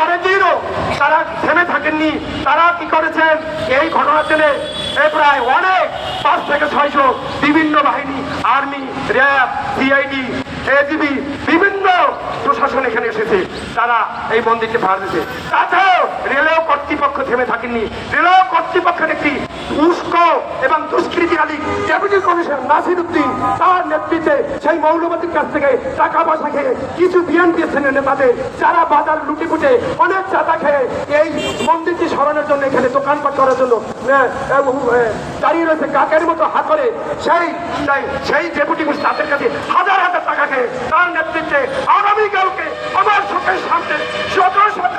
পরের দিনও তারা থেমে থাকেননি। তারা কি করেছেন এই ঘটনার জেনে প্রায় অনেক 5 থেকে 600 বিভিন্ন বাহিনী, আর্মি, র্যাব, সিআইডি, এজিবি, বিভিন্ন প্রশাসন এখানে এসেছে। তারা এই মন্দিরকে ভাড়া দিয়েছে। তাতেও রেলওয়ে কর্তৃপক্ষ থেমে থাকেননি। রেলওয়ে কর্তৃপক্ষের একটি উস্ক এবং দুষ্কৃতিকারী ডেপুটি কমিশনার নাসির উদ্দিন, তার নেতৃত্বে সেই মৌলবাদীর কাছ থেকে টাকা পয়সা খেয়ে কিছু বিএনপি নেতাদের যারা বাজার লুটে ফুটে অনেক চাঁদা খেয়ে এই মন্দিরটি সরানোর জন্য এখানে দোকানপাট করার জন্য দাঁড়িয়ে রয়েছে কাকের মতো হাত করে সেই ডেপুটি তাদের কাছে হাজার হাজার টাকা খেয়ে তার নেতৃত্বে আগামীকালকে আমার চোখের সামনে শত শত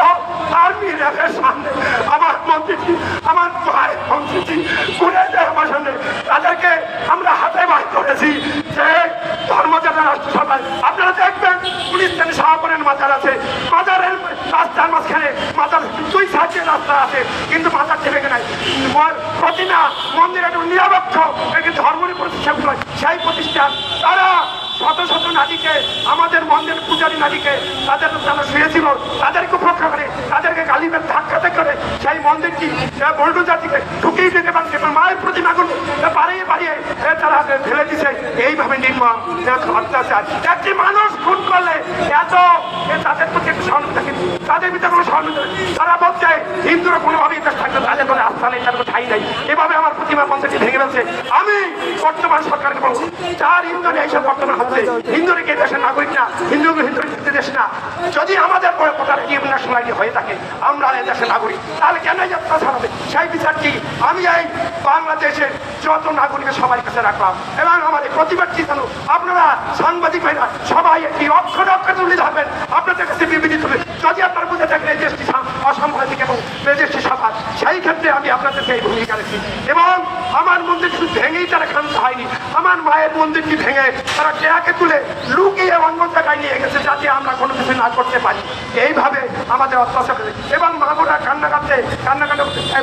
আর্মি র্যাবের সামনে আমার মন্দিরটি, আমার মায়ের মন্দিরটি ঘুরে যায় আমার সামনে। তাদেরকে আমরা হাতে বাদ করেছি যে ধর্মযাত্রা রাষ্ট্রসভায় আপনারা দেখবেন পুলিশ ট্রেনে সভাপতির মাজার আছে, মাজারের রাস্তার মাঝখানে মাজার 2 সাইডে রাস্তা আছে, কিন্তু মাজার ঠেকে নাই। প্রতিমা মন্দির একটু নিরপেক্ষ একটি ধর্মের প্রতিষ্ঠান, সেই প্রতিষ্ঠান তারা শত শত নারীকে, আমাদের মন্দির পূজারী নারীকে, তাদের যারা শুয়েছিল তাদেরকে উপেক্ষা করে, তাদেরকে গালিবের ধাক্কাতে করে সেই মন্দিরটি বুলডোজার দিকে ঢুকিয়ে দিতে পারছে। মায়ের প্রতিমাগুলো বাড়িয়ে বাড়িয়ে তারা ফেলে দিছে। এইভাবে নির্মম অত্যাচার। একটি মানুষ খুন করলে এত তাদের প্রতি একটু সহানুভূতি থাকে, তাদের ভিতরে কোনো সহানুভূতি। তারা বলছে হিন্দুরা কোনোভাবেই এটা থাকবে, তাদের কোনো আস্থা নেই, তাদের কোনো ঠাই নেই। এভাবে আমার প্রতিমা মন্দিরটি ভেঙে ফেলছে। আমি বর্তমান সরকারকে বলবো, যার হিন্দু নেই এইসব বর্তমান হচ্ছে, হিন্দুরা কি দেশের নাগরিক না? হিন্দু দেশ না। যদি আমাদের কথা ন্যাশনালিটি হয়ে থাকে, আমরা এই দেশের নাগরিক, তাহলে কেন যাত্রা ছাড়াবে? সেই বিচারটি আমি এই বাংলাদেশের যত নাগরিকের সবার কাছে রাখলাম। এবং আমার এই প্রতিবাদটি জানো আপনারা সাংবাদিক ভাইরা সবাই একটি অক্ষরে অক্ষরে তুলে ধরবেন, আপনাদের কাছে বিবৃতি তুলে, যদি আপনারা বুঝে থাকেন এই দেশটি অসাম্প্রদায়িক এবং এই দেশটি সবার, সেই ক্ষেত্রে আমি আপনাদেরকে এই ভূমিকা রেখেছি। এবং আমার মন্দির শুধু ভেঙেই তারা ক্ষান্ত হয়নি, আমার মায়ের মন্দিরটি ভেঙে তারা ট্যাকে তুলে লুকিয়ে অন্য জায়গায় নিয়ে গেছে, যাতে আমরা কোনো কিছু না করতে পারি। এইভাবে আমাদের অত্যাচার করে এবং মাগুরা কান্নাকাটে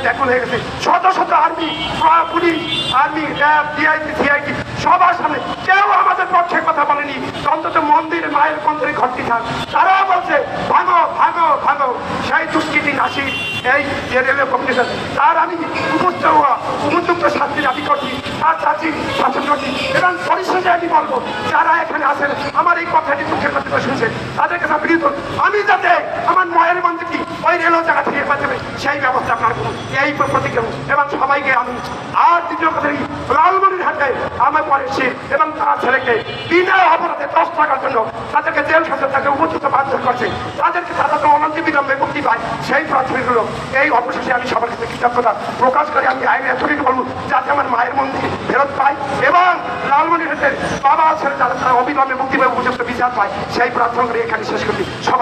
ব্যাকুল হয়ে গেছে। শত শত army, police, army, RAB, DIG, CID সবার সামনে কেউ আমাদের পক্ষে কথা বলেনি। অন্তত মন্দিরে মায়ের মন্দিরে ঘরটি থাক, তারাও বলছে ভাঙো ভাঙো ভাঙো। সেই দুষ্কৃতি নাসি এই যে রেলওয়ে কমিশন, তার আমি উপযুক্ত শাস্তি দাবি করছি, তার চাচ্ছি শাসন করছি। এবং পরিশেষে আমি বলবো, যারা এখানে আছেন আমার এই কথাটি মুখের মধ্যে শুনছে, তাদেরকে বিরত আমি যাতে আমার মায়ের মন্দিরটি ওই রেলও জায়গা থেকে পাচ্ছে সেই ব্যবস্থা আপনার করুন, এই প্রতিজ্ঞা। এবং সবাইকে আমি আর দ্বিতীয় কথা, লালমনির হাটে আমার পড়েছি এবং তার ছেলেকে বিনা অপরাধে 10 টাকার জন্য তাদেরকে জেল শাসন, তাকে উপযুক্ত মারধর করছে, তাদেরকে তারা তো অনন্ত বিলম্বে মুক্তি পায়। সেই প্রার্থীগুলো এই অবশেষে আমি সবার কাছে কৃতজ্ঞতা প্রকাশ করে আমি আইন এতটুকু বলবো, যাতে আমার মায়ের মন্দির ফেরত পায় এবং লালমনির হাটের বাবা ছেলে যারা তারা অবিলম্বে মুক্তি পায়, উপযুক্ত বিচার পায়, সেই প্রার্থনা করে এখানে শেষ করছি। সবাই